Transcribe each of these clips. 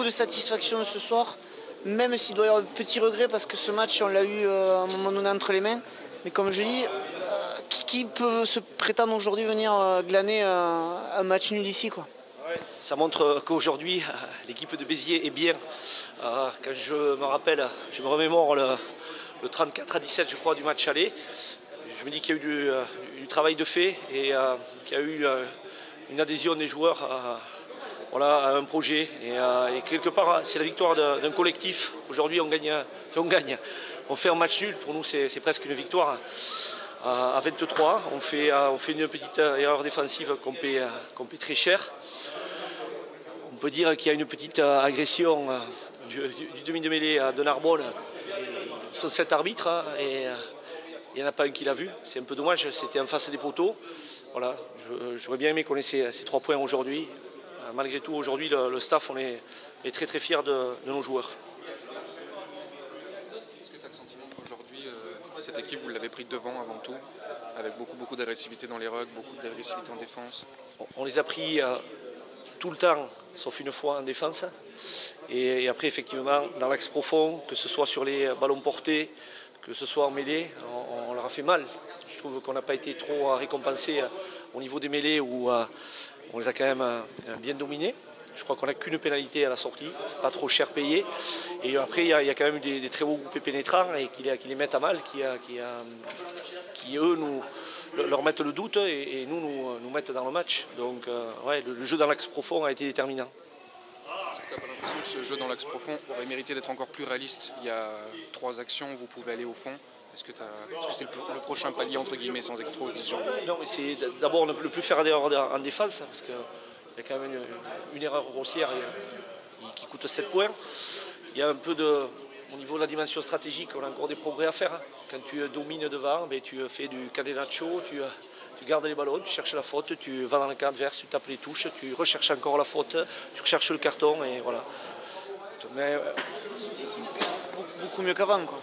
de satisfaction ce soir, même s'il doit y avoir un petit regret parce que ce match, on l'a eu à un moment donné entre les mains. Mais comme je dis, qui peut se prétendre aujourd'hui venir glaner un match nul ici, quoi. Ça montre qu'aujourd'hui, l'équipe de Béziers est bien. Quand je me rappelle, je me remémore le 34-17, je crois, du match aller. Je me dis qu'il y a eu du travail de fait et qu'il y a eu une adhésion des joueurs à un projet. Et quelque part, c'est la victoire d'un collectif. Aujourd'hui, on gagne. On fait un match nul. Pour nous, c'est presque une victoire. À 23, on fait une petite erreur défensive qu'on paie très cher. On peut dire qu'il y a une petite agression du demi de mêlée de Narbonne. Ils sont 7 arbitres et il n'y en a pas un qui l'a vu. C'est un peu dommage, c'était en face des poteaux. Voilà, j'aurais bien aimé qu'on ait ces 3 points aujourd'hui. Malgré tout, aujourd'hui, le staff, on est très très fiers de nos joueurs. Est-ce que tu as le sentiment qu'aujourd'hui, cette équipe, vous l'avez pris devant avant tout, avec beaucoup d'agressivité dans les rucks, beaucoup d'agressivité en défense? On les a pris tout le temps, sauf une fois en défense. Et après, effectivement, dans l'axe profond, que ce soit sur les ballons portés, que ce soit en mêlée, on leur a fait mal. Je trouve qu'on n'a pas été trop récompensé au niveau des mêlées où on les a quand même bien dominés. Je crois qu'on n'a qu'une pénalité à la sortie, c'est pas trop cher payé. Et après, il y a quand même eu des très beaux groupés pénétrants et qui les mettent à mal, qui eux, leur mettent le doute et nous mettent dans le match. Donc, ouais, le jeu dans l'axe profond a été déterminant. Est-ce que tu n'as pas l'impression que ce jeu dans l'axe profond aurait mérité d'être encore plus réaliste? Il y a 3 actions, vous pouvez aller au fond. Est-ce que c'est le prochain palier, entre guillemets, sans être trop exigeant? Non, mais c'est d'abord ne plus faire d'erreur en défense, parce qu'il y a quand même une erreur grossière qui coûte 7 points. Il y a un peu au niveau de la dimension stratégique, on a encore des progrès à faire. Quand tu domines devant, tu fais du catenaccio, tu gardes les ballons, tu cherches la faute, tu vas dans le camp adverse, tu tapes les touches, tu recherches encore la faute, tu recherches le carton et voilà. Mais Beaucoup mieux qu'avant, quoi.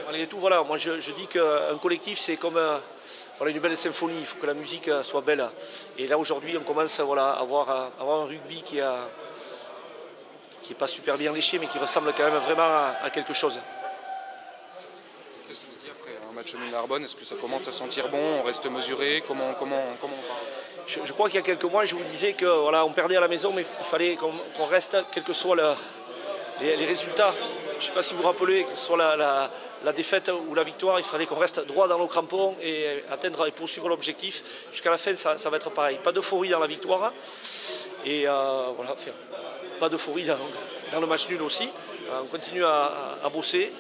Malgré tout, voilà, moi je dis qu'un collectif c'est comme une belle symphonie, il faut que la musique soit belle. Et là aujourd'hui on commence à avoir un rugby qui n'est pas super bien léché mais qui ressemble quand même vraiment à quelque chose. Qu'est-ce qu'on se dit après un match nul à Narbonne? Est-ce que ça commence à sentir bon? On reste mesuré? Comment on parle? Je crois qu'il y a quelques mois je vous disais qu'on perdait à la maison mais il fallait qu'on reste quels que soient les résultats. Je ne sais pas si vous vous rappelez que ce soit la défaite ou la victoire, il fallait qu'on reste droit dans nos crampons et atteindre et poursuivre l'objectif. Jusqu'à la fin, ça va être pareil. Pas d'euphorie dans la victoire et voilà, pas d'euphorie dans le match nul aussi. On continue à bosser,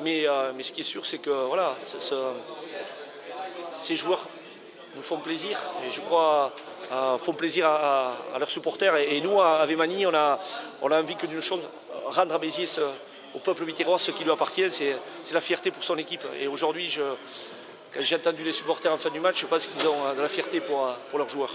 mais ce qui est sûr, c'est que voilà, ces joueurs nous font plaisir et je crois font plaisir à leurs supporters. Et nous, à Vemani, on a envie que d'une chose, rendre à Béziers au peuple biterrois ce qui lui appartient, c'est la fierté pour son équipe. Et aujourd'hui, quand j'ai entendu les supporters en fin du match, je pense qu'ils ont de la fierté pour leurs joueurs.